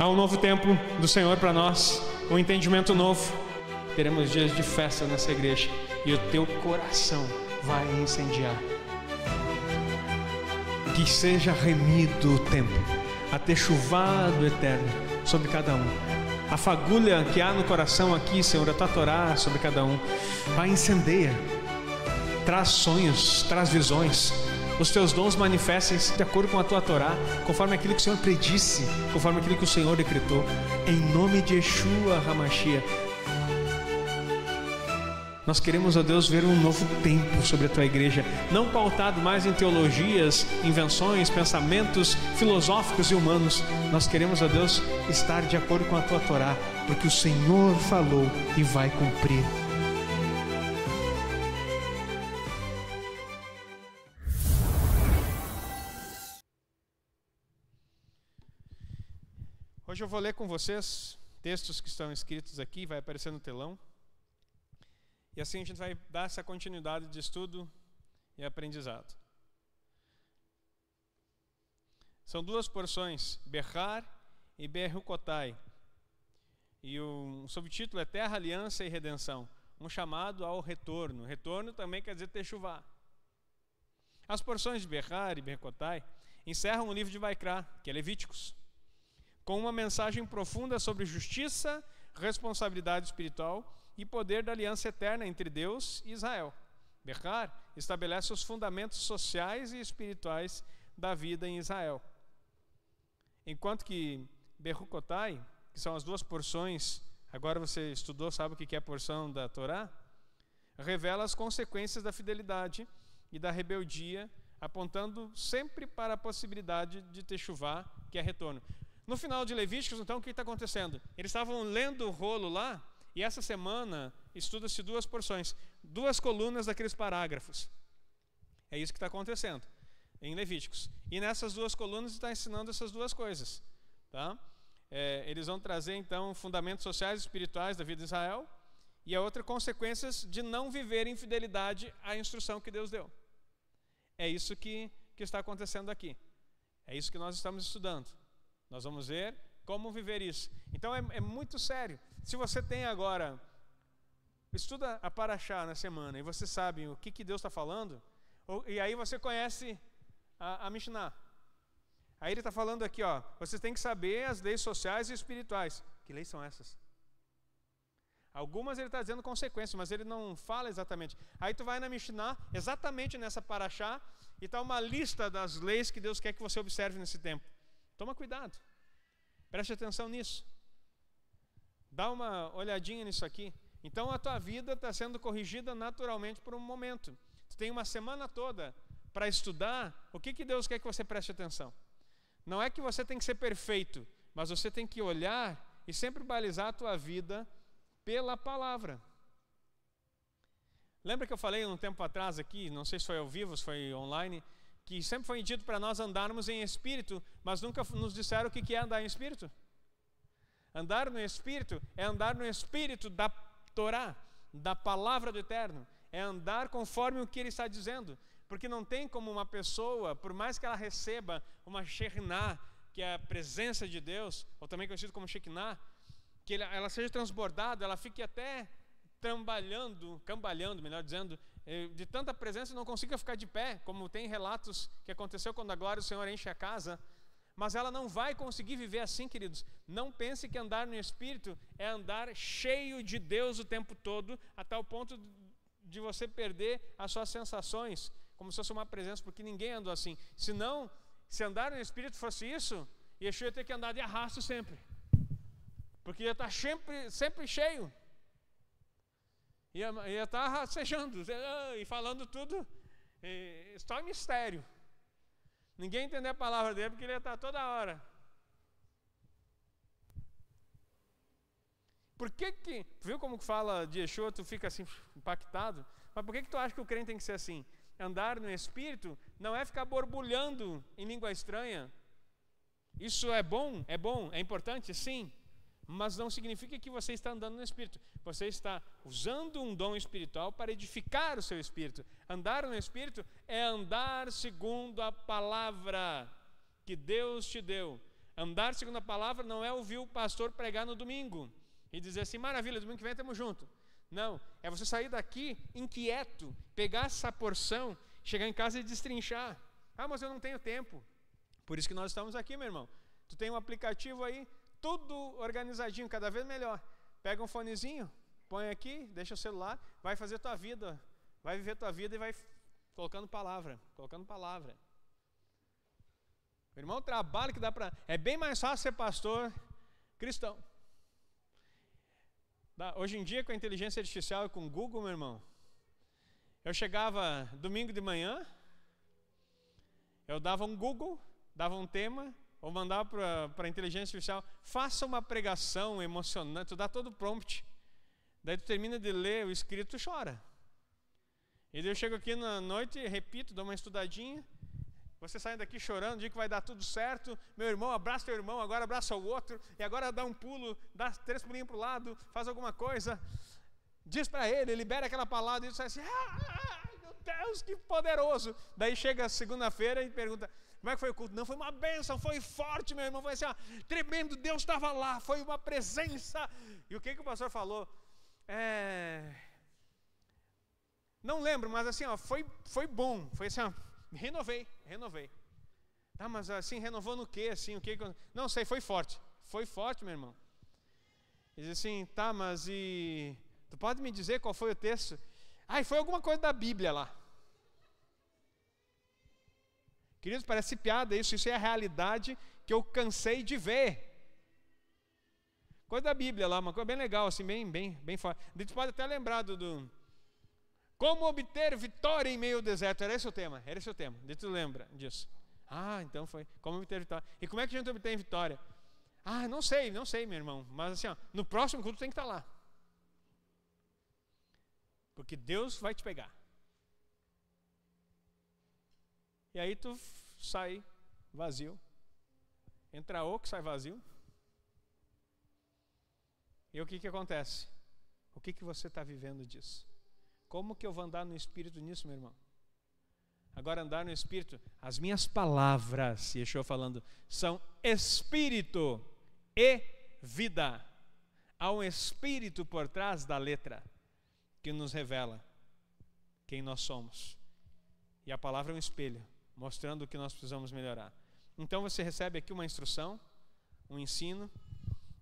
Há um novo tempo do Senhor para nós, um entendimento novo. Teremos dias de festa nessa igreja e o teu coração vai incendiar. Que seja remido o tempo, a techuvá do eterno sobre cada um. A fagulha que há no coração aqui, Senhor, a tua Torá sobre cada um, vai incendeia. Traz sonhos, traz visões. Os teus dons manifestem-se de acordo com a tua Torá, conforme aquilo que o Senhor predisse, conforme aquilo que o Senhor decretou. Em nome de Yeshua HaMashiach. Nós queremos, ó Deus, ver um novo tempo sobre a tua igreja, não pautado mais em teologias, invenções, pensamentos filosóficos e humanos. Nós queremos, ó Deus, estar de acordo com a tua Torá, porque o Senhor falou e vai cumprir. Hoje eu vou ler com vocês textos que estão escritos aqui, vai aparecer no telão. E assim a gente vai dar essa continuidade de estudo e aprendizado. São duas porções, Behar e Berucotai. E o subtítulo é Terra, Aliança e Redenção. Um chamado ao retorno. Retorno também quer dizer techuvá. As porções de Behar e Berucotai encerram o livro de Vaikra, que é Levíticos, com uma mensagem profunda sobre justiça, responsabilidade espiritual e poder da aliança eterna entre Deus e Israel. Behar estabelece os fundamentos sociais e espirituais da vida em Israel. Enquanto que Berucotai, que são as duas porções, agora você estudou, sabe o que é a porção da Torá, revela as consequências da fidelidade e da rebeldia, apontando sempre para a possibilidade de techuvá, que é retorno. No final de Levíticos, então, o que está acontecendo? Eles estavam lendo o rolo lá, e essa semana estuda-se duas porções, duas colunas daqueles parágrafos. É isso que está acontecendo em Levíticos. E nessas duas colunas está ensinando essas duas coisas. Tá? Eles vão trazer, então, fundamentos sociais e espirituais da vida de Israel, e a outra, consequências de não viver em fidelidade à instrução que Deus deu. É isso que está acontecendo aqui. É isso que nós estamos estudando. Nós vamos ver como viver isso. Então é muito sério. Se você tem agora, estuda a Parashá na semana e você sabe o que Deus está falando, e aí você conhece a Mishnah. Aí ele está falando aqui, ó, você tem que saber as leis sociais e espirituais. Que leis são essas? Algumas ele está dizendo consequências, mas ele não fala exatamente. Aí tu vai na Mishnah, exatamente nessa Parashá, e está uma lista das leis que Deus quer que você observe nesse tempo. Toma cuidado, preste atenção nisso, dá uma olhadinha nisso aqui. Então a tua vida está sendo corrigida naturalmente por um momento. Tu tem uma semana toda para estudar o que Deus quer que você preste atenção. Não é que você tem que ser perfeito, mas você tem que olhar e sempre balizar a tua vida pela palavra. Lembra que eu falei um tempo atrás aqui, não sei se foi ao vivo, se foi online, que sempre foi dito para nós andarmos em espírito, mas nunca nos disseram o que é andar em espírito. Andar no espírito é andar no espírito da Torá, da palavra do Eterno. É andar conforme o que ele está dizendo. Porque não tem como uma pessoa, por mais que ela receba uma Shekhinah, que é a presença de Deus, ou também conhecido como Shekinah, que ela seja transbordada, ela fique até cambalhando, melhor dizendo, de tanta presença não consiga ficar de pé, como tem relatos que aconteceu quando a glória do Senhor enche a casa, mas ela não vai conseguir viver assim, queridos. Não pense que andar no Espírito é andar cheio de Deus o tempo todo, a tal ponto de você perder as suas sensações, como se fosse uma presença, porque ninguém andou assim. Senão, se andar no Espírito fosse isso, Yeshua ia ter que andar de arrasto sempre, porque ia estar sempre cheio. Ia estar rastejando e falando tudo, só mistério. Ninguém entender a palavra dele, porque ele ia estar toda hora. Por que viu como fala de Yeshua, tu fica assim impactado? Mas por que tu acha que o crente tem que ser assim? Andar no Espírito não é ficar borbulhando em língua estranha, Isso é bom, é importante, sim. Mas não significa que você está andando no Espírito. Você está usando um dom espiritual para edificar o seu espírito. Andar no Espírito é andar segundo a palavra que Deus te deu. Andar segundo a palavra não é ouvir o pastor pregar no domingo e dizer assim, maravilha, domingo que vem estamos juntos. Não, é você sair daqui inquieto, pegar essa porção, chegar em casa e destrinchar. Ah, mas eu não tenho tempo. Por isso que nós estamos aqui, meu irmão. Tu tem um aplicativo aí, tudo organizadinho, cada vez melhor. Pega um fonezinho, põe aqui, deixa o celular, vai fazer tua vida, vai viver tua vida e vai colocando palavra. O irmão, o trabalho que dá para... É bem mais fácil ser pastor cristão. Hoje em dia, com a inteligência artificial e com o Google, meu irmão, eu chegava domingo de manhã, eu dava um Google, dava um tema, ou mandava para a inteligência artificial, faça uma pregação emocionante, tu dá todo o prompt. Daí tu termina de ler o escrito, tu chora. E daí eu chego aqui na noite, repito, dou uma estudadinha, você sai daqui chorando, diz que vai dar tudo certo, meu irmão, abraça teu irmão, agora abraça o outro, e agora dá um pulo, dá 3 pulinhos para o lado, faz alguma coisa, diz para ele, libera aquela palavra, e tu sai assim, meu Deus, que poderoso. Daí chega segunda-feira e pergunta, como é que foi o culto? Não, foi uma bênção, foi forte, meu irmão, foi assim, tremendo, Deus estava lá, foi uma presença. E o que o pastor falou? Não lembro, mas assim, foi bom, foi assim, renovei. Tá, mas assim, renovou no quê? Assim, o que? Não sei, foi forte, meu irmão. Ele diz assim, tá, mas e tu pode me dizer qual foi o texto? Foi alguma coisa da Bíblia lá. Queridos, parece piada isso é a realidade que eu cansei de ver. Coisa da Bíblia lá, uma coisa bem legal, assim, bem forte. A gente pode até lembrar do como obter vitória em meio ao deserto. Era esse o tema. A gente lembra disso. Então foi. Como obter vitória. E como é que a gente obtém vitória? Não sei, meu irmão. Mas assim, no próximo culto tem que estar lá. Porque Deus vai te pegar. E aí tu sai vazio. Entra outro, sai vazio. E o que acontece? O que você está vivendo disso? Como que eu vou andar no Espírito nisso, meu irmão? Agora, andar no Espírito, as minhas palavras, Yeshua falando, são Espírito e vida. Há um Espírito por trás da letra que nos revela quem nós somos. E a palavra é um espelho, mostrando o que nós precisamos melhorar. Então você recebe aqui uma instrução, um ensino,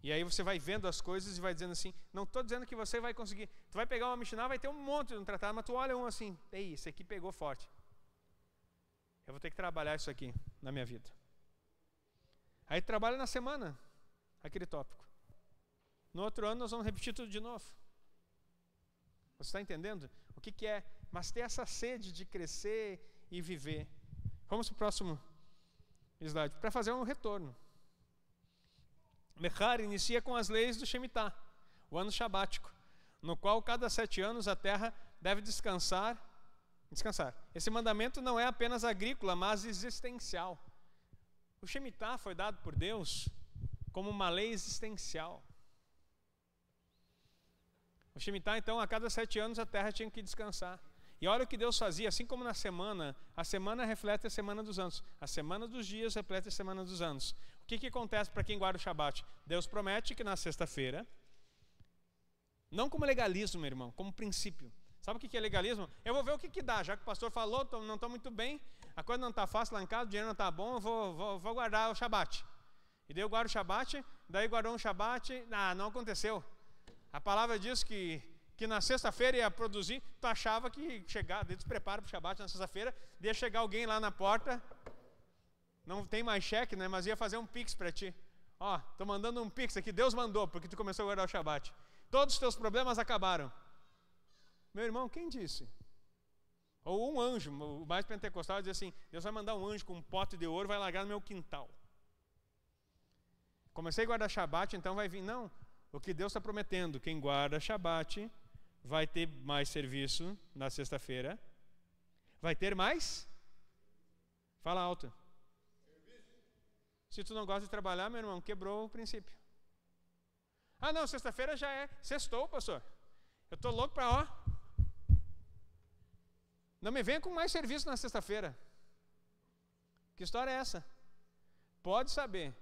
e aí você vai vendo as coisas e vai dizendo assim, não estou dizendo que você vai conseguir, tu vai pegar uma Mishnah, vai ter um monte de um tratado, mas tu olha um assim, ei, esse aqui pegou forte. Eu vou ter que trabalhar isso aqui na minha vida. Aí trabalha na semana, aquele tópico. No outro ano nós vamos repetir tudo de novo. Você está entendendo? O que é? Mas ter essa sede de crescer e viver. Vamos para o próximo slide. Para fazer um retorno. Mechar inicia com as leis do Shemitah, o ano sabático, no qual cada 7 anos a terra deve descansar. Esse mandamento não é apenas agrícola, mas existencial. O Shemitah foi dado por Deus como uma lei existencial. O Shemitah, então, a cada 7 anos a terra tinha que descansar. E olha o que Deus fazia, assim como na semana, a semana reflete a semana dos anos, a semana dos dias reflete a semana dos anos. O que acontece para quem guarda o Shabat? Deus promete que na sexta-feira, não como legalismo, meu irmão, como princípio. Sabe o que é legalismo? Eu vou ver o que dá, já que o pastor falou, não estou muito bem, a coisa não está fácil lá em casa, o dinheiro não está bom, eu vou guardar o Shabat. E daí eu guardo o Shabat, daí guardou um Shabat, não aconteceu. A palavra diz que na sexta-feira ia produzir, tu achava que chegar, daí tu se prepara para o Shabat na sexta-feira, ia chegar alguém lá na porta, não tem mais cheque, né, mas ia fazer um pix para ti. Estou mandando um pix aqui, Deus mandou, porque tu começou a guardar o Shabat. Todos os teus problemas acabaram. Meu irmão, quem disse? Ou um anjo, o mais pentecostal diz assim, Deus vai mandar um anjo com um pote de ouro, vai largar no meu quintal. Comecei a guardar Shabat, então vai vir, não. O que Deus está prometendo, quem guarda Shabat vai ter mais serviço na sexta-feira. Vai ter mais? Fala alto. Se tu não gosta de trabalhar, meu irmão, quebrou o princípio. Ah, não, sexta-feira já é. Sextou, pastor. Eu estou louco para, ó. Não me venha com mais serviço na sexta-feira. Que história é essa? Pode saber.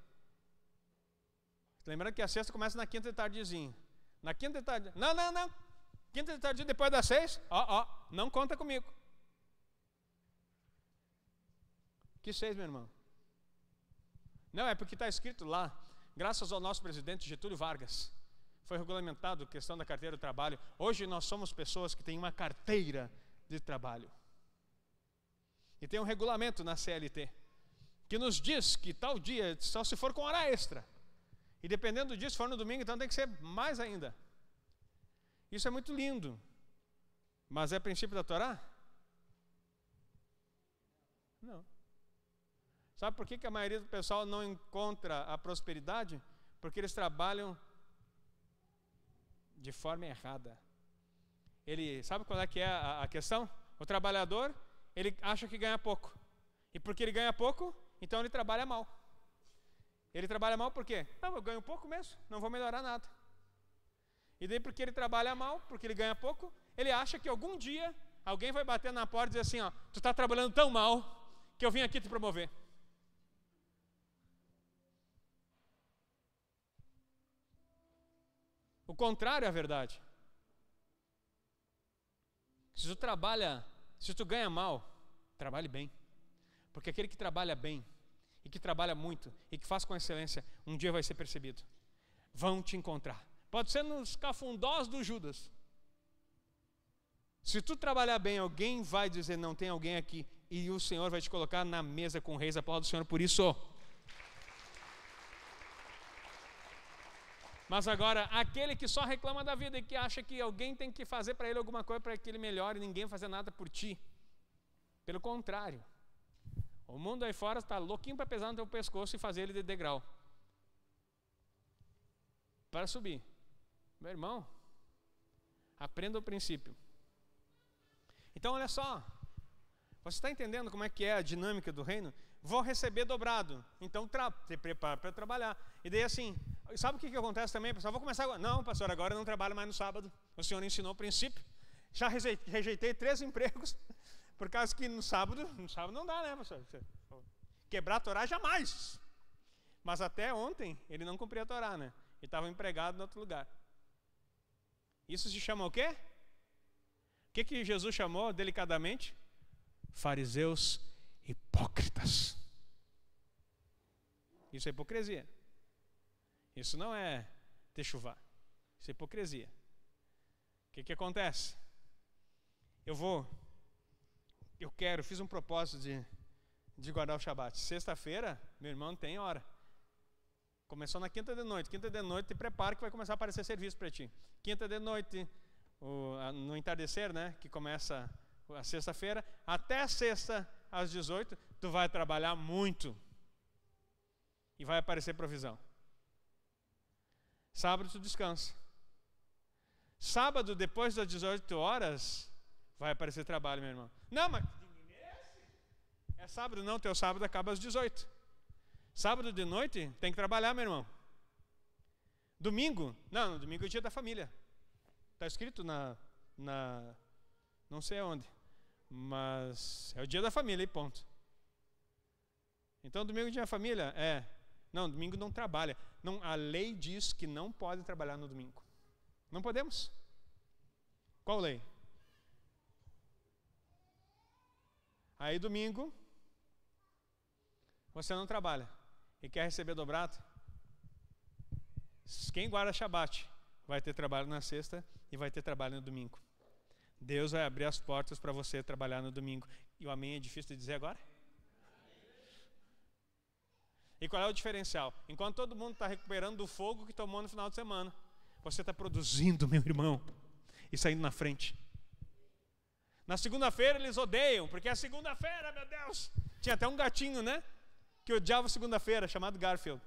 Lembrando que a sexta começa na quinta de tardezinho. Na quinta de tarde. Não. Quinta de tarde depois das 6. Não conta comigo. Que 6, meu irmão? Não, é porque está escrito lá, graças ao nosso presidente Getúlio Vargas, foi regulamentado a questão da carteira do trabalho. Hoje nós somos pessoas que têm uma carteira de trabalho. E tem um regulamento na CLT, que nos diz que tal dia, só se for com hora extra. E dependendo do dia, se for no domingo, então tem que ser mais ainda. Isso é muito lindo. Mas é princípio da Torá? Não. Sabe por que a maioria do pessoal não encontra a prosperidade? Porque eles trabalham de forma errada. Sabe qual é que é a questão? O trabalhador, ele acha que ganha pouco. E porque ele ganha pouco, então ele trabalha mal. Ele trabalha mal por quê? Não, eu ganho pouco mesmo, não vou melhorar nada. E daí porque ele trabalha mal, porque ele ganha pouco, ele acha que algum dia alguém vai bater na porta e dizer assim, ó, tu está trabalhando tão mal que eu vim aqui te promover. O contrário é a verdade. Se tu ganha mal, trabalhe bem. Porque aquele que trabalha bem, e que trabalha muito, e que faz com excelência, um dia vai ser percebido. Vão te encontrar. Pode ser nos cafundós do Judas. Se tu trabalhar bem, alguém vai dizer, não, tem alguém aqui, e o Senhor vai te colocar na mesa com reis. Aplauda o Senhor por isso. Mas agora, aquele que só reclama da vida e que acha que alguém tem que fazer para ele alguma coisa para que ele melhore e ninguém fazer nada por ti. Pelo contrário, o mundo aí fora está louquinho para pesar no teu pescoço e fazer ele de degrau para subir. Meu irmão, aprenda o princípio. Então olha só, você está entendendo como é que é a dinâmica do reino? Vou receber dobrado, então te prepara para trabalhar. E daí assim, sabe o que acontece também, pessoal? Vou começar agora. Não, pastor, agora eu não trabalho mais no sábado. O senhor ensinou o princípio. Já rejeitei 3 empregos, por causa que no sábado não dá, né, pastor? Quebrar a Torá jamais. Mas até ontem ele não cumpria a Torá, né? Ele estava empregado em outro lugar. Isso se chama o quê? O que Jesus chamou delicadamente? Fariseus hipócritas. Isso é hipocrisia. Isso não é techuvá. Isso é hipocrisia. O que acontece? Fiz um propósito de guardar o Shabat. Sexta-feira, meu irmão, não tem hora. Começou na quinta de noite. Quinta de noite, te prepara que vai começar a aparecer serviço para ti. Quinta de noite, no entardecer, né, que começa a sexta-feira, até sexta às 18, tu vai trabalhar muito. E vai aparecer provisão. Sábado tu descansa. Sábado, depois das 18 horas, vai aparecer trabalho, meu irmão. Não, mas é sábado, não, teu sábado acaba às 18. Sábado de noite tem que trabalhar, meu irmão. Domingo, não, domingo é o dia da família. Está escrito não sei onde, mas é o dia da família e ponto. Então domingo é o dia da família? Não, domingo não trabalha. Não, a lei diz que não pode trabalhar no domingo. Não podemos. Qual lei? Aí domingo você não trabalha e quer receber dobrado. Quem guarda Shabat vai ter trabalho na sexta e vai ter trabalho no domingo. Deus vai abrir as portas para você trabalhar no domingo. E o amém é difícil de dizer agora? E qual é o diferencial? Enquanto todo mundo está recuperando do fogo que tomou no final de semana, você está produzindo, meu irmão, e saindo na frente. Na segunda-feira eles odeiam, porque é segunda-feira, meu Deus. Tinha até um gatinho, né, que odiava segunda-feira, chamado Garfield.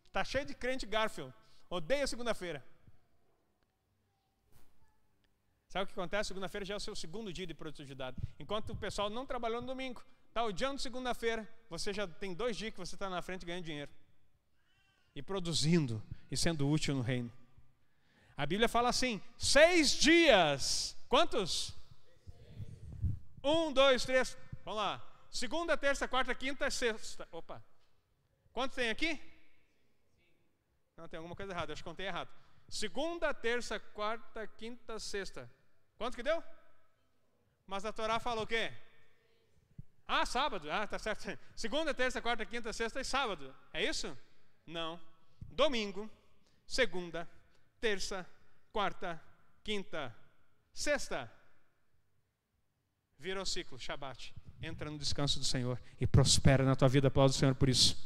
Está cheio de crente Garfield. Odeia segunda-feira. Sabe o que acontece? Segunda-feira já é o seu segundo dia de produtividade. Enquanto o pessoal não trabalhou no domingo, está odiando segunda-feira, você já tem 2 dias que você está na frente ganhando dinheiro. e produzindo e sendo útil no reino. A Bíblia fala assim: 6 dias. Quantos? 1, 2, 3. Vamos lá. Segunda, terça, quarta, quinta, sexta. Opa. Quantos tem aqui? Não, tem alguma coisa errada. Eu acho que contei errado. Segunda, terça, quarta, quinta, sexta. Quanto que deu? Mas a Torá fala o quê? Ah, sábado. Ah, tá certo. Segunda, terça, quarta, quinta, sexta e sábado. É isso? Não. Domingo, segunda, terça, quarta, quinta, sexta. Vira o ciclo, Shabat. Entra no descanso do Senhor e prospera na tua vida, aplaude o Senhor por isso.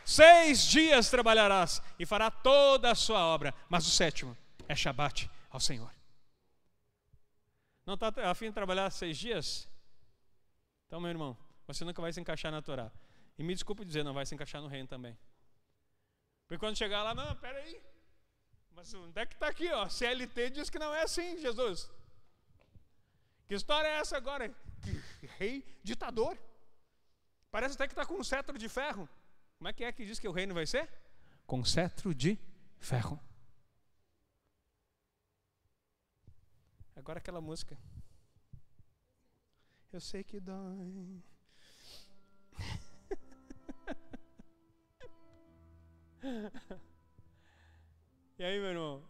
6 dias trabalharás e fará toda a sua obra, mas o 7º é Shabat ao Senhor. Não está a fim de trabalhar 6 dias? Então, meu irmão, você nunca vai se encaixar na Torá. E me desculpe dizer, não vai se encaixar no reino também. Porque quando chegar lá, não, peraí. Mas onde é que está aqui? Ó? CLT diz que não é assim, Jesus. Que história é essa agora? Que rei ditador. Parece até que está com um cetro de ferro. Como é que diz que o reino vai ser? Com cetro de ferro. Agora aquela música. Eu sei que dói. E aí, meu irmão?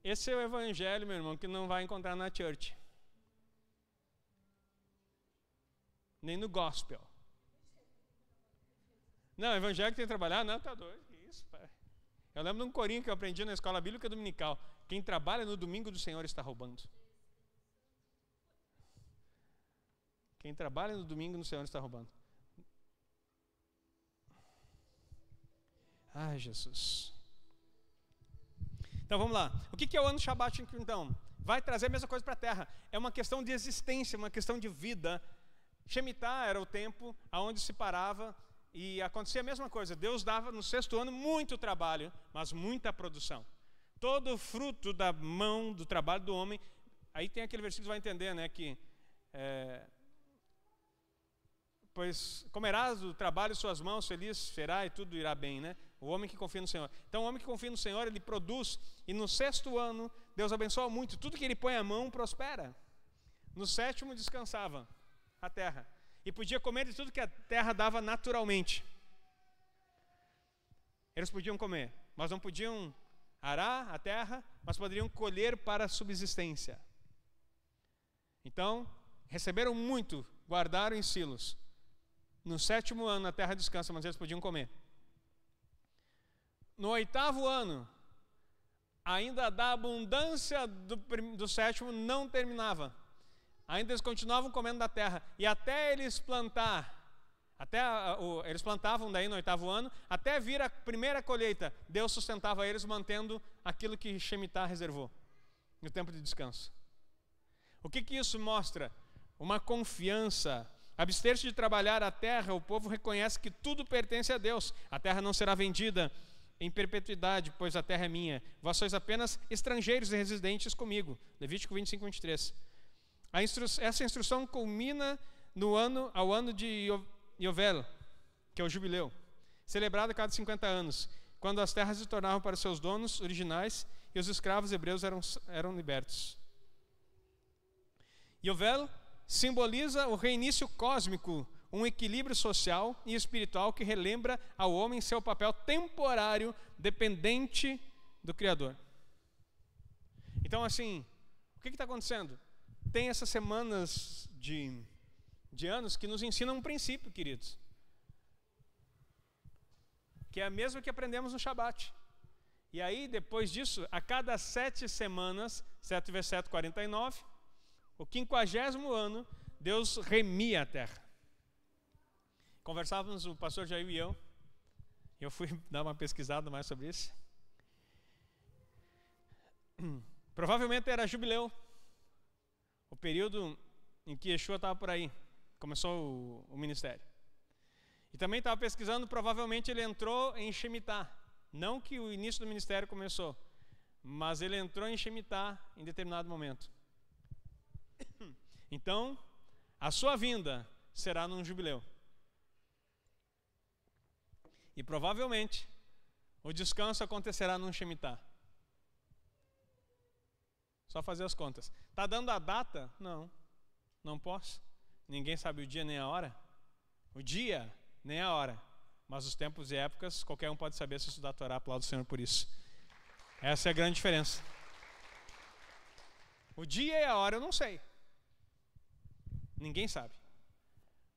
Esse é o evangelho, meu irmão, que não vai encontrar na church. Nem no gospel. Não, evangelho que tem que trabalhar, não, tá doido. Isso, pai. Eu lembro de um corinho que eu aprendi na escola bíblica dominical. Quem trabalha no domingo do Senhor está roubando. Quem trabalha no domingo do Senhor está roubando. Ai, Jesus. Então vamos lá. O que é o ano Shabat então? Vai trazer a mesma coisa para a terra. É uma questão de existência, uma questão de vida. Shemitah era o tempo onde se parava e acontecia a mesma coisa. Deus dava no 6º ano muito trabalho, mas muita produção. Todo o fruto da mão, do trabalho do homem. Aí tem aquele versículo que vai entender, né? Que pois comerás do trabalho de suas mãos, feliz será e tudo irá bem, né? O homem que confia no Senhor. Então o homem que confia no Senhor, ele produz. E no 6º ano, Deus abençoa muito. Tudo que ele põe a mão, prospera. No 7º, descansava a terra. E podia comer de tudo que a terra dava naturalmente. Eles podiam comer, mas não podiam arar a terra, mas poderiam colher para a subsistência. Então, receberam muito, guardaram em silos. No 7º ano a terra descansa, mas eles podiam comer. No 8º ano, ainda da abundância do 7º não terminava. Ainda eles continuavam comendo da terra. E até eles plantar, eles plantavam daí no 8º ano, até vir a primeira colheita, Deus sustentava eles mantendo aquilo que Shemitah reservou no tempo de descanso. O que isso mostra? Uma confiança. Abster-se de trabalhar a terra, o povo reconhece que tudo pertence a Deus. A terra não será vendida em perpetuidade, pois a terra é minha. Vós sois apenas estrangeiros e residentes comigo. Levítico 25, 23. Essa instrução culmina ao ano de Yovel, que é o jubileu, celebrado a cada 50 anos, quando as terras se tornavam para seus donos originais e os escravos hebreus eram libertos. Yovel simboliza o reinício cósmico, um equilíbrio social e espiritual que relembra ao homem seu papel temporário dependente do Criador. Então, assim, o que está acontecendo? Tem essas semanas de anos que nos ensinam um princípio, queridos, que é a mesma que aprendemos no Shabat. E aí, depois disso, a cada 7 semanas, 7 vezes 7, 49, o 50º ano, Deus remia a terra. Conversávamos, o pastor Jair e eu fui dar uma pesquisada mais sobre isso. Provavelmente era jubileu, o período em que Yeshua estava por aí, começou o ministério. E também estava pesquisando, provavelmente ele entrou em Shemitah. Não que o início do ministério começou, mas ele entrou em Shemitah em determinado momento. Então, a sua vinda será num jubileu. E provavelmente o descanso acontecerá num Shemitah. Só fazer as contas. Está dando a data? Não. Não posso. Ninguém sabe o dia nem a hora. O dia nem a hora. Mas os tempos e épocas, qualquer um pode saber se estudar a Torá. Aplaudo o Senhor por isso. Essa é a grande diferença. O dia e a hora eu não sei. Ninguém sabe.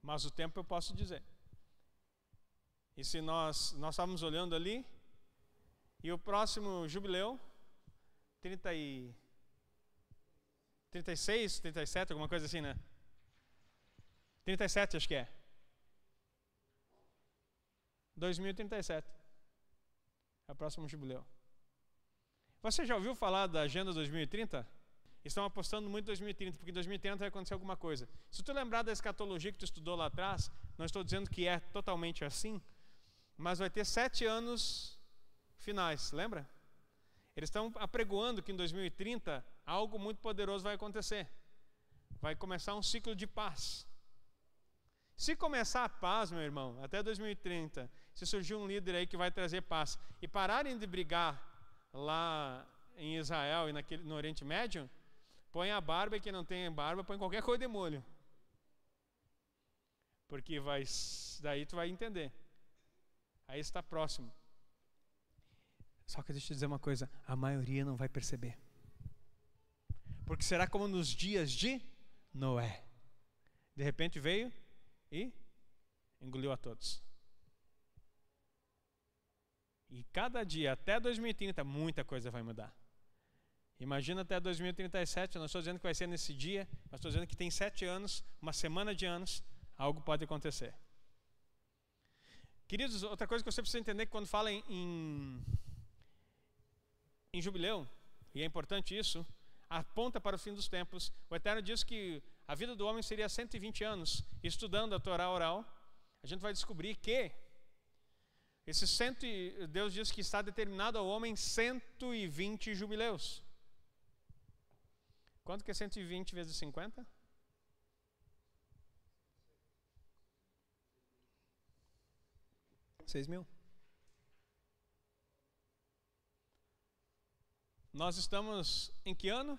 Mas o tempo eu posso dizer. E se nós estávamos olhando ali, e o próximo jubileu, 36, 37, alguma coisa assim, né? 37 acho que é. 2037. É o próximo jubileu. Você já ouviu falar da Agenda 2030? Estão apostando muito em 2030, porque em 2030 vai acontecer alguma coisa. Se tu lembrar da escatologia que tu estudou lá atrás, não estou dizendo que é totalmente assim, mas vai ter 7 anos finais, lembra? Eles estão apregoando que em 2030 algo muito poderoso vai acontecer. Vai começar um ciclo de paz. Se começar a paz, meu irmão, até 2030, se surgir um líder aí que vai trazer paz, e pararem de brigar lá em Israel e no Oriente Médio, põe a barba, e quem não tem barba, põe qualquer coisa de molho. Porque daí tu vai entender. Aí está próximo. Só que deixa eu te dizer uma coisa, a maioria não vai perceber. Porque será como nos dias de Noé. De repente veio e engoliu a todos. E cada dia, até 2030, muita coisa vai mudar. Imagina até 2037, eu não estou dizendo que vai ser nesse dia, mas estou dizendo que tem 7 anos, uma semana de anos, algo pode acontecer. Queridos, outra coisa que você precisa entender é que quando fala em jubileu, e é importante isso, aponta para o fim dos tempos. O Eterno diz que a vida do homem seria 120 anos. Estudando a Torá oral, a gente vai descobrir que Deus diz que está determinado ao homem 120 jubileus. Quanto que é 120 vezes 50? 6.000. Nós estamos em que ano?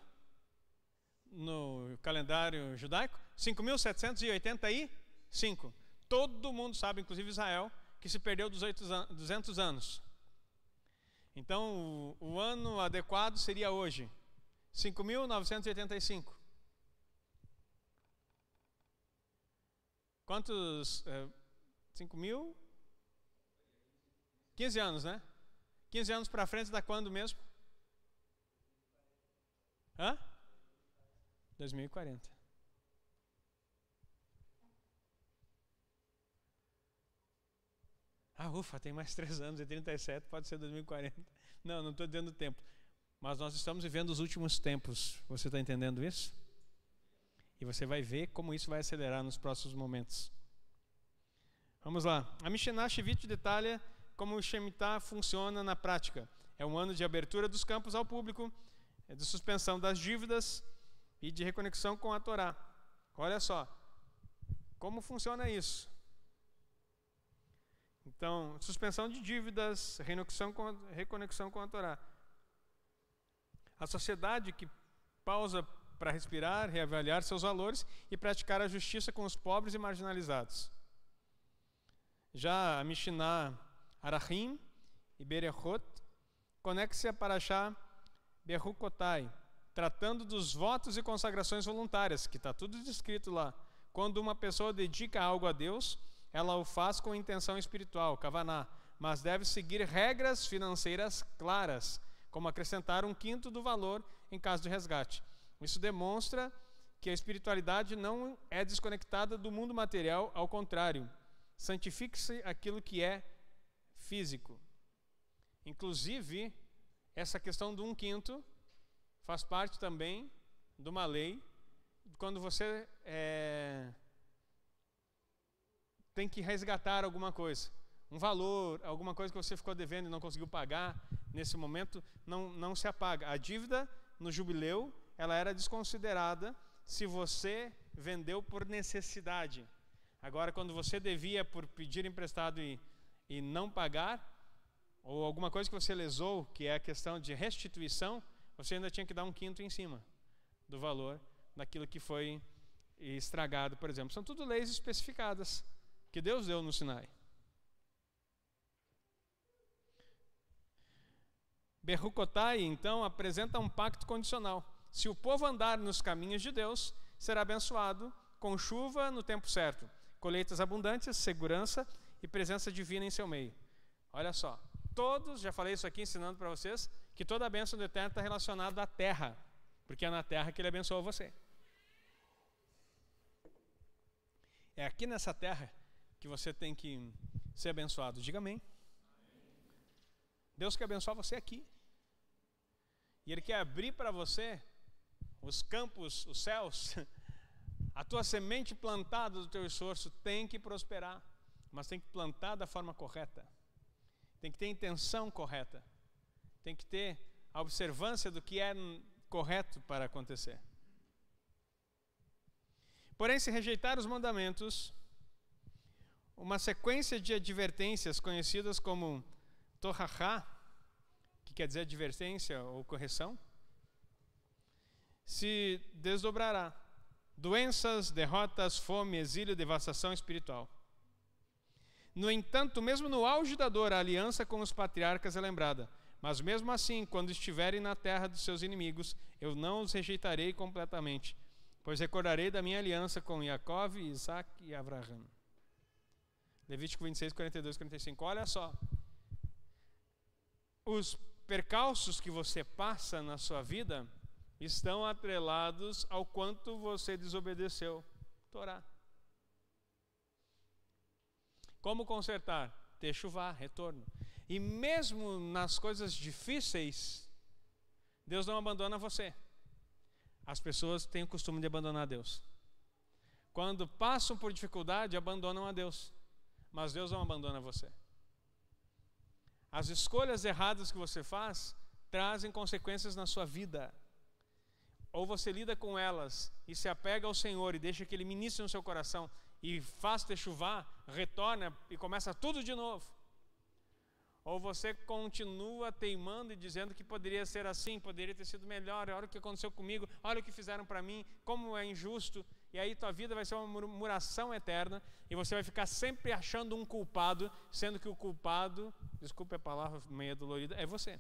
No calendário judaico? 5.785. Todo mundo sabe, inclusive Israel, que se perdeu 200 anos. Então, o ano adequado seria hoje. 5.985. Quantos? 5.000? 15 anos, né? 15 anos para frente dá quando mesmo? Hã? 2040. Ufa, tem mais 3 anos, e 37, pode ser 2040. Não estou dizendo o tempo. Mas nós estamos vivendo os últimos tempos. Você está entendendo isso? E você vai ver como isso vai acelerar nos próximos momentos. Vamos lá. A Mishnah Shivit detalha como o Shemitah funciona na prática. É um ano de abertura dos campos ao público, de suspensão das dívidas e de reconexão com a Torá. Olha só, como funciona isso? Então, suspensão de dívidas, reconexão com a Torá. A sociedade que pausa para respirar, reavaliar seus valores e praticar a justiça com os pobres e marginalizados. Já a Mishnah Arahim e Berechot conecta-se a Parashá Berukotai, tratando dos votos e consagrações voluntárias, que está tudo descrito lá. Quando uma pessoa dedica algo a Deus, ela o faz com intenção espiritual, kavaná, mas deve seguir regras financeiras claras, como acrescentar 1/5 do valor em caso de resgate. Isso demonstra que a espiritualidade não é desconectada do mundo material, ao contrário, santifique-se aquilo que é físico. Inclusive, essa questão do 1/5 faz parte também de uma lei, quando você tem que resgatar alguma coisa, um valor, alguma coisa que você ficou devendo e não conseguiu pagar, nesse momento não se apaga. A dívida no jubileu, ela era desconsiderada se você vendeu por necessidade. Agora, quando você devia por pedir emprestado e e não pagar, ou alguma coisa que você lesou, que é a questão de restituição, você ainda tinha que dar 1/5 em cima do valor daquilo que foi estragado, por exemplo. São tudo leis especificadas que Deus deu no Sinai. Berrucotai, então, apresenta um pacto condicional. Se o povo andar nos caminhos de Deus, será abençoado com chuva no tempo certo, colheitas abundantes, segurança e presença divina em seu meio. Olha só, todos, já falei isso aqui ensinando para vocês, que toda a bênção do Eterno está relacionada à terra, porque é na terra que Ele abençoou você. É aqui nessa terra que você tem que ser abençoado. Diga amém. Deus quer abençoar você aqui. E Ele quer abrir para você os campos, os céus. A tua semente plantada do teu esforço tem que prosperar, mas tem que plantar da forma correta. Tem que ter intenção correta. Tem que ter a observância do que é correto para acontecer. Porém, se rejeitar os mandamentos, uma sequência de advertências conhecidas como torahá, que quer dizer advertência ou correção, se desdobrará. Doenças, derrotas, fome, exílio, devastação espiritual. No entanto, mesmo no auge da dor, a aliança com os patriarcas é lembrada. Mas mesmo assim, quando estiverem na terra dos seus inimigos, eu não os rejeitarei completamente, pois recordarei da minha aliança com Jacó, Isaac e Abraão. Levítico 26, 42, 45. Olha só. Os percalços que você passa na sua vida estão atrelados ao quanto você desobedeceu Torá. Como consertar? Techuvá, retorno. E mesmo nas coisas difíceis, Deus não abandona você. As pessoas têm o costume de abandonar Deus. Quando passam por dificuldade, abandonam a Deus. Mas Deus não abandona você. As escolhas erradas que você faz trazem consequências na sua vida. Ou você lida com elas e se apega ao Senhor e deixa que Ele ministre no seu coração e faz techuvá, retorna e começa tudo de novo. Ou você continua teimando e dizendo que poderia ser assim, poderia ter sido melhor, olha o que aconteceu comigo, olha o que fizeram para mim, como é injusto, e aí tua vida vai ser uma murmuração eterna, e você vai ficar sempre achando um culpado, sendo que o culpado, desculpe a palavra meio dolorida, é você.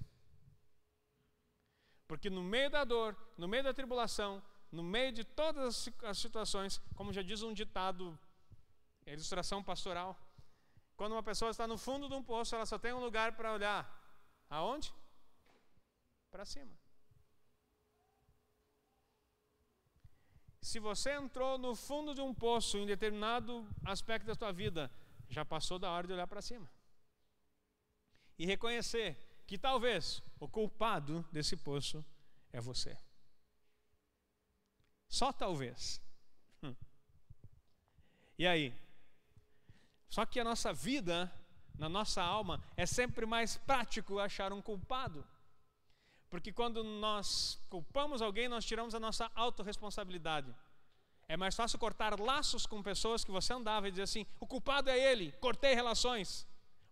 Porque no meio da dor, no meio da tribulação, no meio de todas as situações, como já diz um ditado, ilustração pastoral, quando uma pessoa está no fundo de um poço, ela só tem um lugar para olhar. Aonde? Para cima. Se você entrou no fundo de um poço em determinado aspecto da sua vida, já passou da hora de olhar para cima. E reconhecer que talvez o culpado desse poço é você. Só talvez. E aí? Só que a nossa vida, na nossa alma, é sempre mais prático achar um culpado. Porque quando nós culpamos alguém, nós tiramos a nossa autorresponsabilidade. É mais fácil cortar laços com pessoas que você andava e dizer assim, o culpado é ele, cortei relações.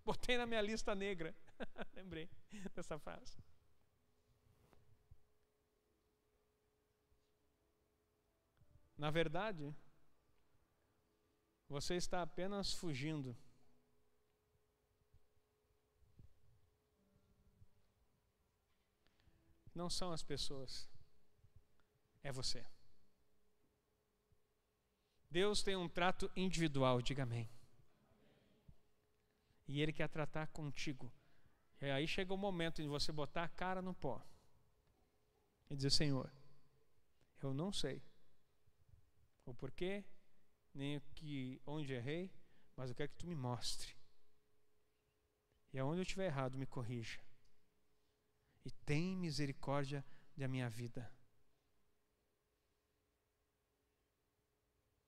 Botei na minha lista negra. Lembrei dessa frase. Na verdade, você está apenas fugindo. Não são as pessoas, é você. Deus tem um trato individual, diga amém. E Ele quer tratar contigo. E aí chega o momento de você botar a cara no pó e dizer, Senhor, eu não sei o porquê, nem o que, onde errei, mas eu quero que Tu me mostre. E aonde eu estiver errado, me corrija. E tem misericórdia da minha vida.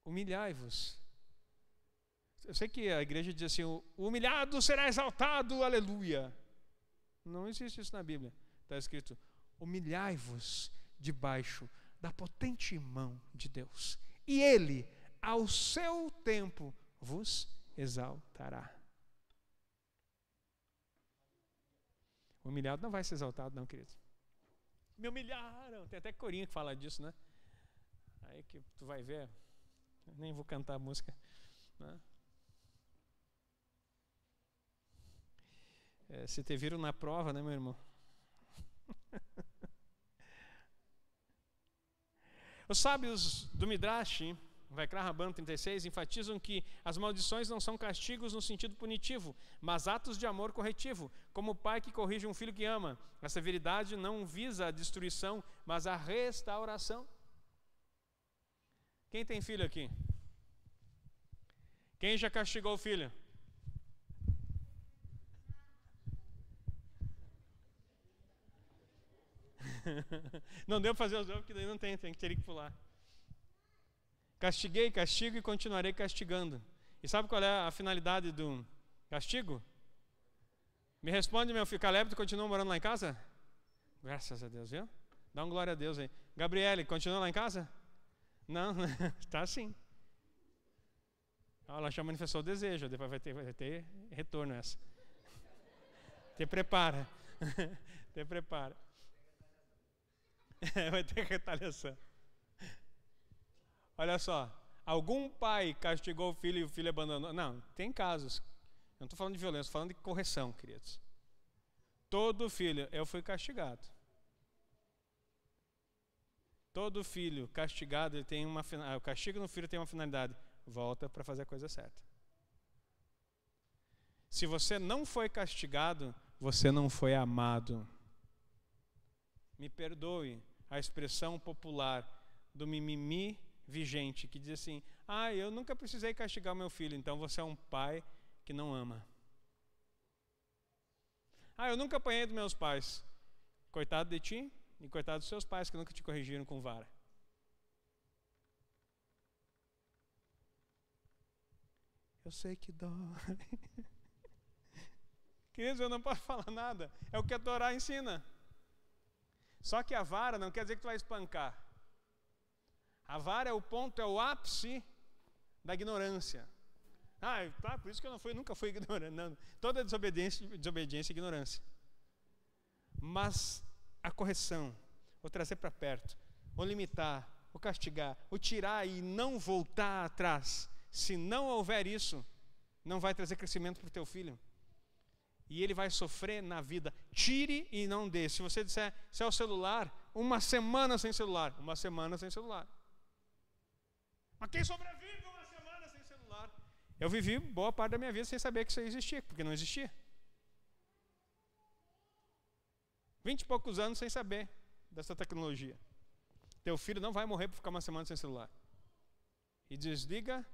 Humilhai-vos. Eu sei que a igreja diz assim, o humilhado será exaltado, aleluia. Não existe isso na Bíblia. Está escrito, humilhai-vos debaixo da potente mão de Deus. E Ele, ao seu tempo, vos exaltará. O humilhado não vai ser exaltado, não, querido. Me humilharam. Tem até corinho que fala disso, né? Aí que tu vai ver. Eu nem vou cantar a música, né? Se te viram na prova, né, meu irmão? Os sábios do Midrash, Vaikra Rabban 36, enfatizam que as maldições não são castigos no sentido punitivo, mas atos de amor corretivo, como o pai que corrige um filho que ama. A severidade não visa a destruição, mas a restauração. Quem tem filho aqui? Quem já castigou o filho? Não deu para fazer os dois, porque daí não tem que ter que pular. Castiguei, castigo e continuarei castigando. E sabe qual é a finalidade do castigo? Me responde, meu filho. Caleb, tu continua morando lá em casa? Graças a Deus, viu? Dá um glória a Deus aí. Gabriele, continua lá em casa? Não, está assim. Ela já manifestou o desejo, depois vai ter retorno essa. Te prepara. Te prepara. Vai ter retaliação. Olha só, algum pai castigou o filho e o filho abandonou? Não, tem casos. Eu não estou falando de violência, estou falando de correção, queridos. Todo filho, eu fui castigado. Todo filho castigado, ele tem uma finalidade. O castigo no filho tem uma finalidade. Volta para fazer a coisa certa. Se você não foi castigado, você não foi amado. Me perdoe a expressão popular do mimimi vigente, que diz assim: eu nunca precisei castigar meu filho, então você é um pai que não ama. Eu nunca apanhei dos meus pais. Coitado de ti e coitado dos seus pais que nunca te corrigiram com vara. Eu sei que dói. Queridos, eu não posso falar nada. É o que a Torá ensina. Só que a vara não quer dizer que tu vai espancar. A vara é o ponto, é o ápice da ignorância. Por isso que eu nunca fui ignorante. Não, toda desobediência é ignorância. Mas a correção, o trazer para perto, o limitar, o castigar, o tirar e não voltar atrás. Se não houver isso, não vai trazer crescimento para o teu filho. E ele vai sofrer na vida. Tire e não dê. Se você disser, se é o celular, uma semana sem celular. Uma semana sem celular. Mas quem sobrevive uma semana sem celular? Eu vivi boa parte da minha vida sem saber que isso existia, porque não existia. 20 e poucos anos sem saber dessa tecnologia. Teu filho não vai morrer por ficar uma semana sem celular. E desliga,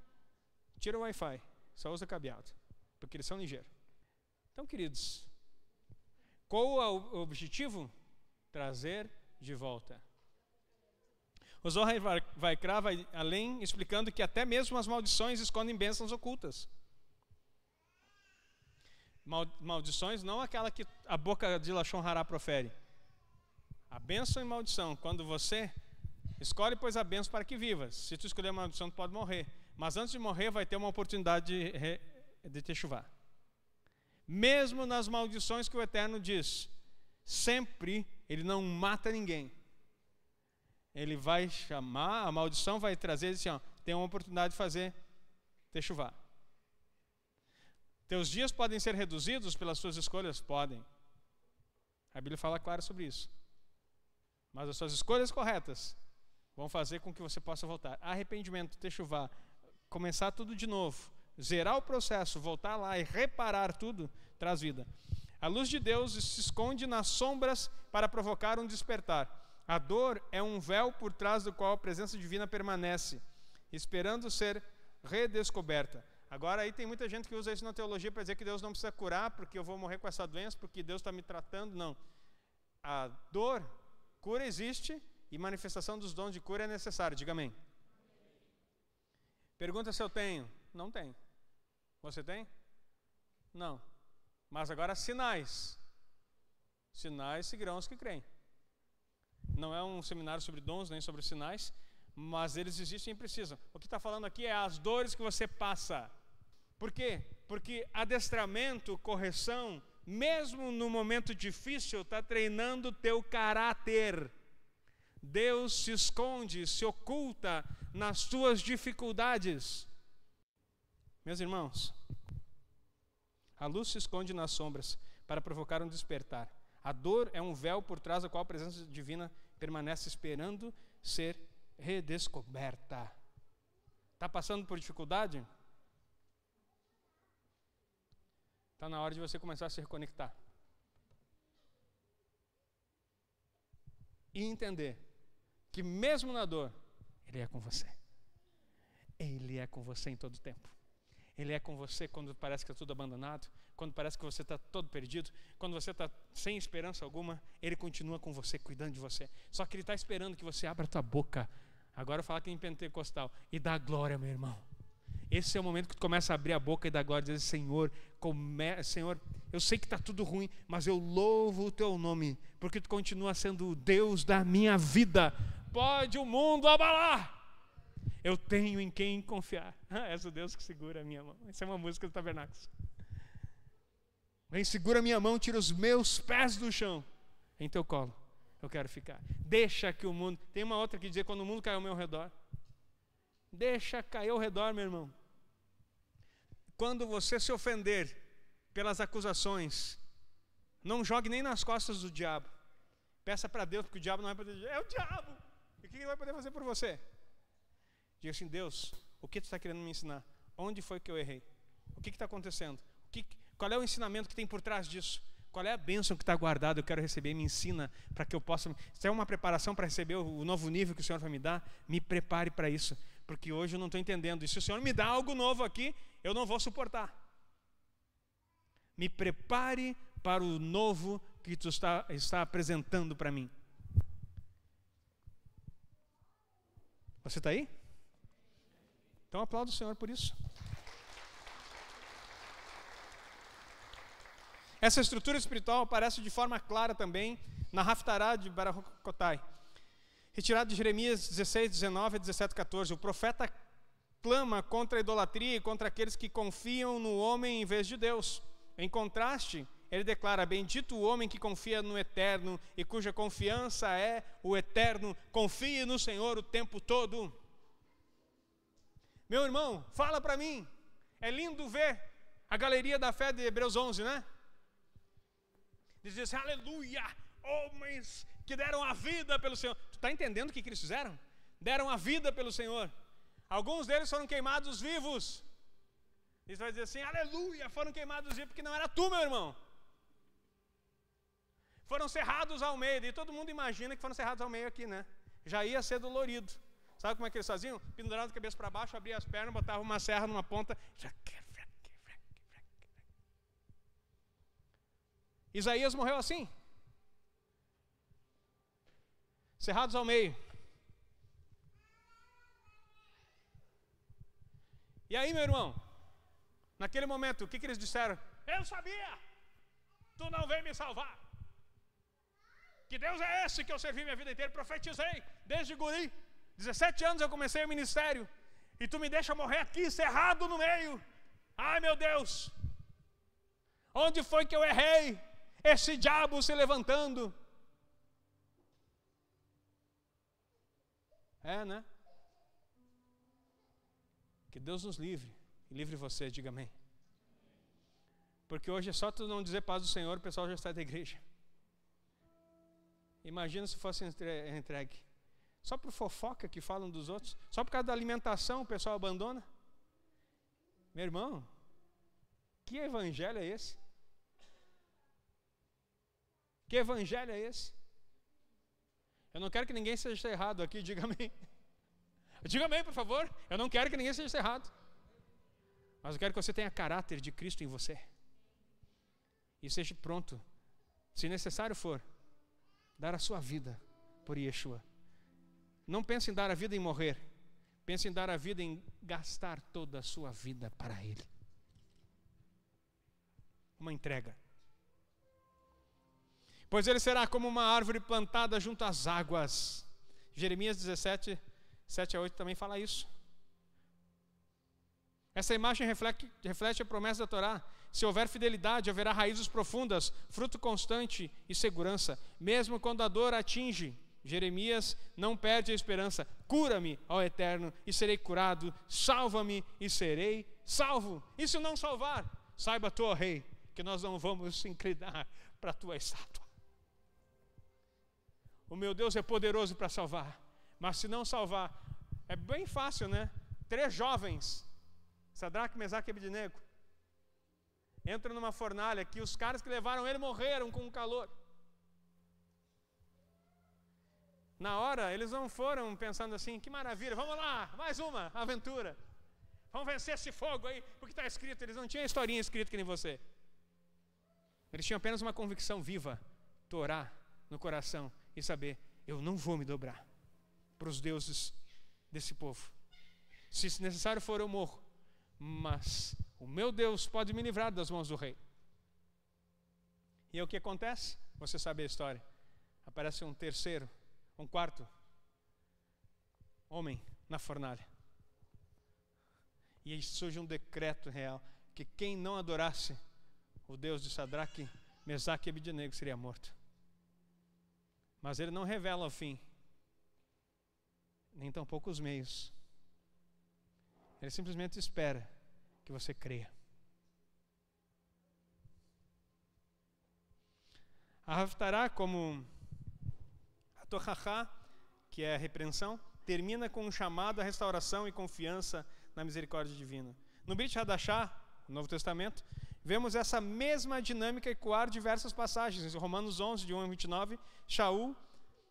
tira o Wi-Fi, só usa cabeado, porque eles são ligeiros. Então, queridos, qual é o objetivo? Trazer de volta. O Zohar Vaikra vai além, explicando que até mesmo as maldições escondem bênçãos ocultas. Maldições não aquela que a boca de Lashon Hará profere. A bênção e maldição, quando você escolhe, pois, a bênção para que vivas. Se tu escolher a maldição, tu pode morrer. Mas antes de morrer, vai ter uma oportunidade de techuvá. Mesmo nas maldições que o Eterno diz, sempre ele não mata ninguém. Ele vai chamar, a maldição vai trazer assim, tem uma oportunidade de fazer techuvá. Teus dias podem ser reduzidos pelas suas escolhas? Podem. A Bíblia fala claro sobre isso. Mas as suas escolhas corretas vão fazer com que você possa voltar. Arrependimento, techuvá, começar tudo de novo. Zerar o processo, voltar lá e reparar tudo, traz vida. A luz de Deus se esconde nas sombras para provocar um despertar. A dor é um véu por trás do qual a presença divina permanece, esperando ser redescoberta. Agora aí tem muita gente que usa isso na teologia para dizer que Deus não precisa curar porque eu vou morrer com essa doença, porque Deus está me tratando. Não. A dor, cura existe e manifestação dos dons de cura é necessária. Diga amém. Pergunta se eu tenho. Não tenho. Você tem? Não. Mas agora sinais. Sinais seguirão os que creem. Não é um seminário sobre dons, nem sobre sinais, mas eles existem e precisam. O que está falando aqui é as dores que você passa. Por quê? Porque adestramento, correção, mesmo no momento difícil, está treinando o teu caráter. Deus se esconde, se oculta nas tuas dificuldades. Meus irmãos, a luz se esconde nas sombras para provocar um despertar. A dor é um véu por trás do qual a presença divina permanece esperando ser redescoberta. Está passando por dificuldade? Está na hora de você começar a se reconectar. E entender que mesmo na dor, Ele é com você. Ele é com você em todo o tempo. Ele é com você quando parece que está tudo abandonado, quando parece que você está todo perdido, quando você está sem esperança alguma, Ele continua com você, cuidando de você. Só que Ele está esperando que você abra a tua boca. Agora eu falo aqui em pentecostal. E dá glória, meu irmão. Esse é o momento que tu começa a abrir a boca e dar glória e dizer: Senhor, Senhor, eu sei que está tudo ruim, mas eu louvo o teu nome, porque tu continua sendo o Deus da minha vida. Pode o mundo abalar, eu tenho em quem confiar. És o Deus que segura a minha mão. Essa é uma música do Tabernáculos. Vem, segura a minha mão, tira os meus pés do chão. Em teu colo eu quero ficar. Deixa que o mundo... Tem uma outra que diz: quando o mundo cai ao meu redor. Deixa cair ao redor, meu irmão. Quando você se ofender pelas acusações, não jogue nem nas costas do diabo. Peça para Deus, porque o diabo não vai poder dizer: é o diabo. E o que ele vai poder fazer por você? Diga assim: Deus, o que tu está querendo me ensinar? Onde foi que eu errei? O que está acontecendo? Qual é o ensinamento que tem por trás disso? Qual é a bênção que está guardada? Eu quero receber, me ensina para que eu possa... Se é uma preparação para receber o novo nível que o Senhor vai me dar, me prepare para isso. Porque hoje eu não estou entendendo. E se o Senhor me dá algo novo aqui, eu não vou suportar. Me prepare para o novo que tu está apresentando para mim. Você está aí? Então aplauda o Senhor por isso. Essa estrutura espiritual aparece de forma clara também na Haftará de Baruch-Kotai, retirado de Jeremias 16, 19 a 17, 14. O profeta clama contra a idolatria e contra aqueles que confiam no homem em vez de Deus. Em contraste, ele declara: bendito o homem que confia no Eterno e cuja confiança é o Eterno. Confie no Senhor o tempo todo. Meu irmão, fala para mim. É lindo ver a galeria da fé de Hebreus 11, né? Diz assim: aleluia, homens que deram a vida pelo Senhor. Tu está entendendo o que eles fizeram? Deram a vida pelo Senhor. Alguns deles foram queimados vivos. Eles vão dizer assim: aleluia, foram queimados vivos, porque não era tu, meu irmão. Foram cerrados ao meio. E todo mundo imagina que foram cerrados ao meio aqui, né? Já ia ser dolorido. Sabe como é que eles faziam? Penduravam a cabeça para baixo, abriam as pernas, botavam uma serra numa ponta. Isaías morreu assim, cerrados ao meio. E aí, meu irmão, naquele momento, o que eles disseram? Eu sabia, tu não veio me salvar. Que Deus é esse que eu servi minha vida inteira? Profetizei desde guri, 17 anos eu comecei o ministério, e tu me deixa morrer aqui, cerrado no meio. Ai, meu Deus, onde foi que eu errei? Esse diabo se levantando. É, né? Que Deus nos livre. E livre você, diga amém. Porque hoje é só tu não dizer paz do Senhor, o pessoal já está da igreja. Imagina se fosse entregue. Só por fofoca que falam dos outros. Só por causa da alimentação o pessoal abandona. Meu irmão, que evangelho é esse? Que evangelho é esse? Eu não quero que ninguém seja cerrado aqui, diga amém. Diga amém, por favor. Eu não quero que ninguém seja cerrado. Mas eu quero que você tenha caráter de Cristo em você. E seja pronto, se necessário for, dar a sua vida por Yeshua. Não pense em dar a vida em morrer. Pense em dar a vida em gastar toda a sua vida para Ele. Uma entrega. Pois ele será como uma árvore plantada junto às águas. Jeremias 17, 7 a 8 também fala isso. Essa imagem reflete a promessa da Torá Se houver fidelidade, haverá raízes profundas, fruto constante e segurança. Mesmo quando a dor atinge, Jeremias não perde a esperança. Cura-me, ó Eterno, e serei curado. Salva-me e serei salvo. E se não salvar, saiba tu, ó Rei, que nós não vamos se inclinar para a tua estátua. O meu Deus é poderoso para salvar, mas se não salvar, é bem fácil, né? 3 jovens, Sadraque, Mesaque e Abednego, entram numa fornalha que os caras que levaram ele morreram com o calor. Na hora, eles não foram pensando assim, que maravilha, vamos lá, mais uma aventura. Vamos vencer esse fogo aí, porque está escrito, eles não tinham historinha escrita que nem você. Eles tinham apenas uma convicção viva, Torá no coração, e saber, eu não vou me dobrar para os deuses desse povo. Se necessário for, eu morro, mas o meu Deus pode me livrar das mãos do rei. E aí o que acontece? Você sabe a história. Aparece um quarto homem na fornalha. E aí surge um decreto real, que quem não adorasse o Deus de Sadraque, Mesaque e Abednego seria morto. Mas ele não revela o fim, nem tampouco os meios. Ele simplesmente espera que você creia. A Haftará, como a Tochachá, que é a repreensão, termina com um chamado à restauração e confiança na misericórdia divina. No Brit Hadashah, no Novo Testamento, vemos essa mesma dinâmica ecoar diversas passagens. Em Romanos 11, de 1 a 29, Shaul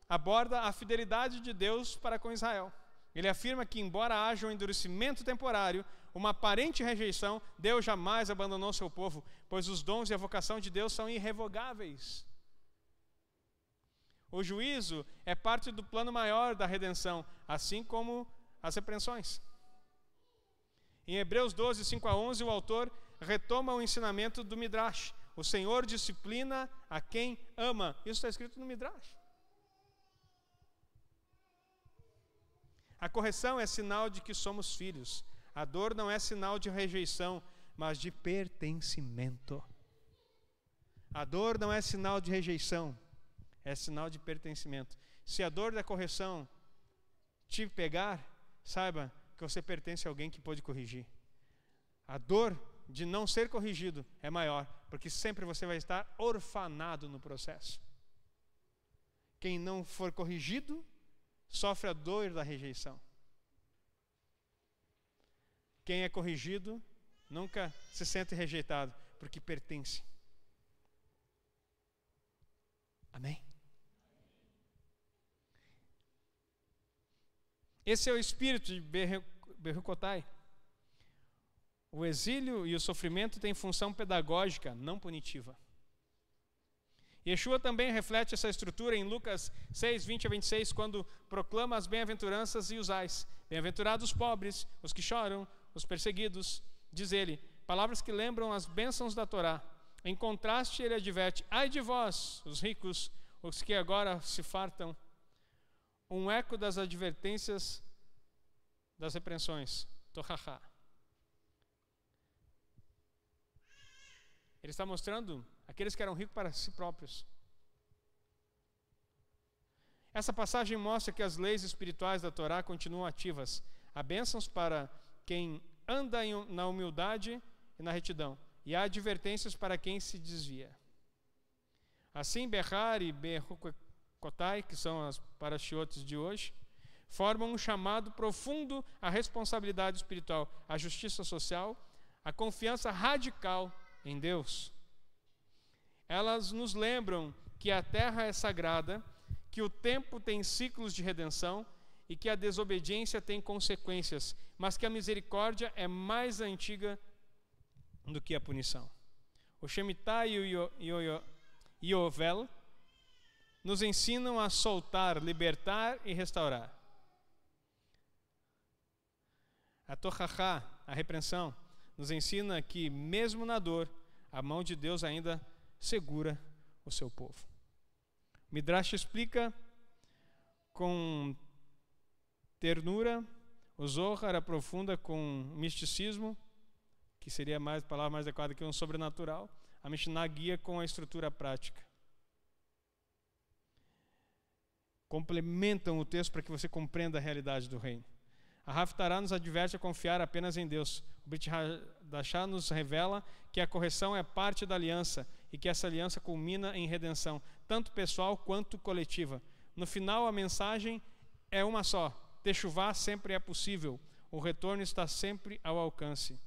aborda a fidelidade de Deus para com Israel. Ele afirma que, embora haja um endurecimento temporário, uma aparente rejeição, Deus jamais abandonou seu povo, pois os dons e a vocação de Deus são irrevogáveis. O juízo é parte do plano maior da redenção, assim como as repreensões. Em Hebreus 12, 5 a 11, o autor retoma o ensinamento do Midrash. O Senhor disciplina a quem ama. Isso está escrito no Midrash. A correção é sinal de que somos filhos. A dor não é sinal de rejeição, mas de pertencimento. A dor não é sinal de rejeição, é sinal de pertencimento. Se a dor da correção te pegar, saiba que você pertence a alguém que pode corrigir. A dor de não ser corrigido é maior, porque sempre você vai estar orfanado no processo. Quem não for corrigido, sofre a dor da rejeição. Quem é corrigido, nunca se sente rejeitado, porque pertence. Amém? Esse é o espírito de Berrucotai. O exílio e o sofrimento têm função pedagógica, não punitiva. Yeshua também reflete essa estrutura em Lucas 6, 20 a 26, quando proclama as bem-aventuranças e os ais. Bem-aventurados os pobres, os que choram, os perseguidos. Diz ele, palavras que lembram as bênçãos da Torá. Em contraste, ele adverte, ai de vós, os ricos, os que agora se fartam. Um eco das advertências das repreensões. Tochachá. Ele está mostrando aqueles que eram ricos para si próprios. Essa passagem mostra que as leis espirituais da Torá continuam ativas. Há bênçãos para quem anda na humildade e na retidão, e há advertências para quem se desvia. Assim, Behar e Berrucotai, que são as parashiotes de hoje, formam um chamado profundo à responsabilidade espiritual, à justiça social, à confiança radical em Deus. Elas nos lembram que a terra é sagrada, que o tempo tem ciclos de redenção e que a desobediência tem consequências, mas que a misericórdia é mais antiga do que a punição. O Shemitah e o Yovel nos ensinam a soltar, libertar e restaurar. A Tochachá, a repreensão, nos ensina que, mesmo na dor, a mão de Deus ainda segura o seu povo. Midrash explica com ternura, o Zohar aprofunda com misticismo, que seria a palavra mais adequada que um sobrenatural. A Mishnah guia com a estrutura prática. Complementam o texto para que você compreenda a realidade do reino. A Haftarah nos adverte a confiar apenas em Deus. O Brit Hadashah nos revela que a correção é parte da aliança e que essa aliança culmina em redenção, tanto pessoal quanto coletiva. No final, a mensagem é uma só: Techuvá sempre é possível, o retorno está sempre ao alcance.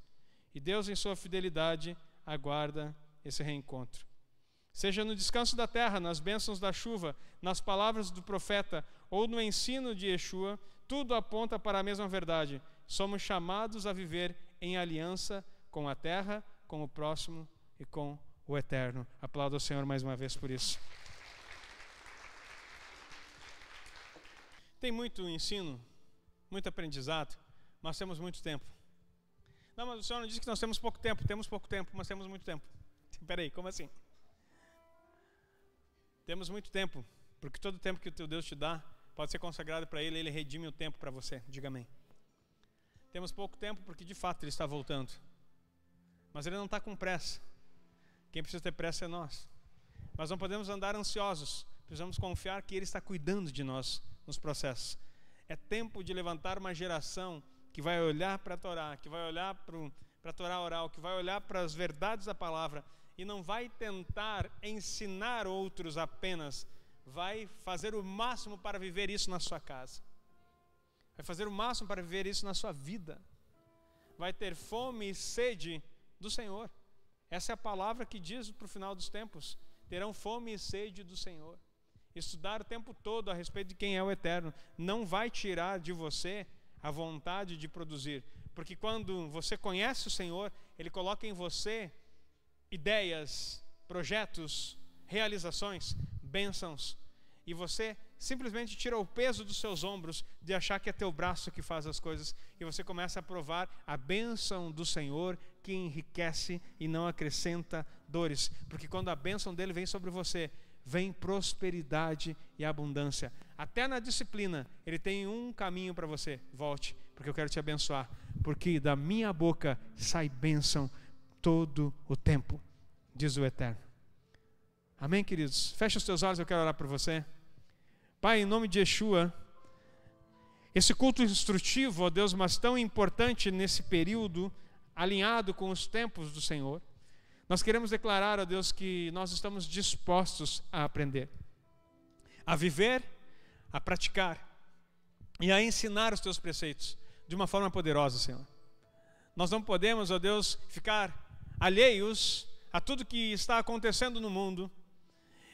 E Deus, em sua fidelidade, aguarda esse reencontro. Seja no descanso da terra, nas bênçãos da chuva, nas palavras do profeta ou no ensino de Yeshua, tudo aponta para a mesma verdade. Somos chamados a viver em aliança com a terra, com o próximo e com o eterno. Aplaudo ao Senhor mais uma vez por isso. Tem muito ensino, muito aprendizado, mas temos muito tempo. Não, mas o Senhor não disse que nós temos pouco tempo. Temos pouco tempo, mas temos muito tempo. Espera aí, como assim? Temos muito tempo, porque todo o tempo que o teu Deus te dá pode ser consagrado para Ele, Ele redime o tempo para você. Diga amém. Temos pouco tempo porque de fato Ele está voltando, mas Ele não está com pressa. Quem precisa ter pressa é nós. Mas não podemos andar ansiosos, precisamos confiar que Ele está cuidando de nós nos processos. É tempo de levantar uma geração que vai olhar para a Torá, que vai olhar para a Torá oral, que vai olhar para as verdades da palavra e não vai tentar ensinar outros apenas, vai fazer o máximo para viver isso na sua casa. Vai fazer o máximo para viver isso na sua vida. Vai ter fome e sede do Senhor. Essa é a palavra que diz para o final dos tempos: terão fome e sede do Senhor. Estudar o tempo todo a respeito de quem é o Eterno não vai tirar de você a vontade de produzir, porque quando você conhece o Senhor, Ele coloca em você ideias, projetos, realizações, bênçãos, e você simplesmente tira o peso dos seus ombros de achar que é teu braço que faz as coisas, e você começa a provar a bênção do Senhor que enriquece e não acrescenta dores, porque quando a bênção dele vem sobre você, vem prosperidade e abundância. Até na disciplina, Ele tem um caminho para você: volte, porque eu quero te abençoar, porque da minha boca sai bênção todo o tempo, diz o Eterno. Amém, queridos? Feche os teus olhos, eu quero orar por você. Pai, em nome de Yeshua, esse culto instrutivo, ó Deus, mas tão importante nesse período, alinhado com os tempos do Senhor, nós queremos declarar, ó Deus, que nós estamos dispostos a aprender, a viver, a praticar e a ensinar os teus preceitos de uma forma poderosa, Senhor. Nós não podemos, ó Deus, ficar alheios a tudo que está acontecendo no mundo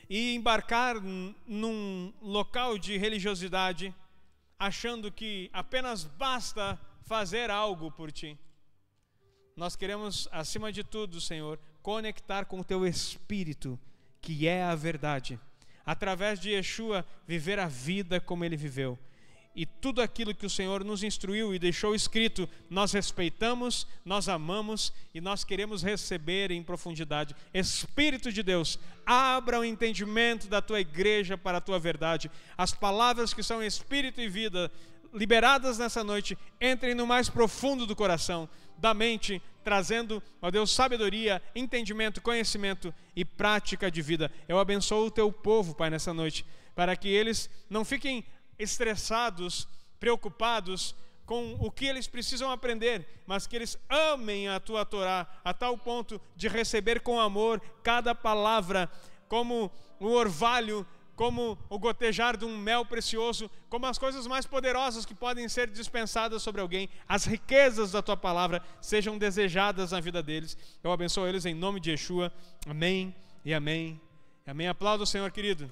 e embarcar num local de religiosidade achando que apenas basta fazer algo por Ti. Nós queremos, acima de tudo, Senhor, conectar com o Teu Espírito, que é a verdade. Através de Yeshua, viver a vida como Ele viveu. E tudo aquilo que o Senhor nos instruiu e deixou escrito, nós respeitamos, nós amamos e nós queremos receber em profundidade. Espírito de Deus, abra o entendimento da Tua igreja para a Tua verdade. As palavras que são Espírito e vida, liberadas nessa noite, entrem no mais profundo do coração, da mente, trazendo, ó Deus, sabedoria, entendimento, conhecimento e prática de vida. Eu abençoo o Teu povo, Pai, nessa noite, para que eles não fiquem estressados, preocupados com o que eles precisam aprender, mas que eles amem a Tua Torá a tal ponto de receber com amor cada palavra, como o orvalho, como o gotejar de um mel precioso, como as coisas mais poderosas que podem ser dispensadas sobre alguém. As riquezas da Tua palavra sejam desejadas na vida deles. Eu abençoo eles em nome de Yeshua. Amém e amém. Amém. Aplauda o Senhor, querido.